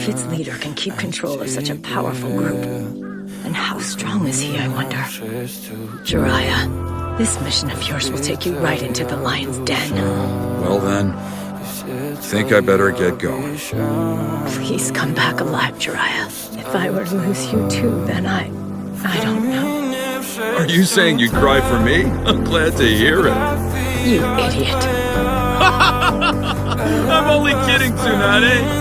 if its leader can keep control of such a powerful group. And how strong is he, I wonder? Jiraiya, this mission of yours will take you right into the lion's den. Well then, think I better get going. Please come back alive, Jiraiya. If I were to lose you too, then I don't know. Are you saying you'd cry for me? I'm glad to hear it. You idiot. I'm only kidding, Tsunade.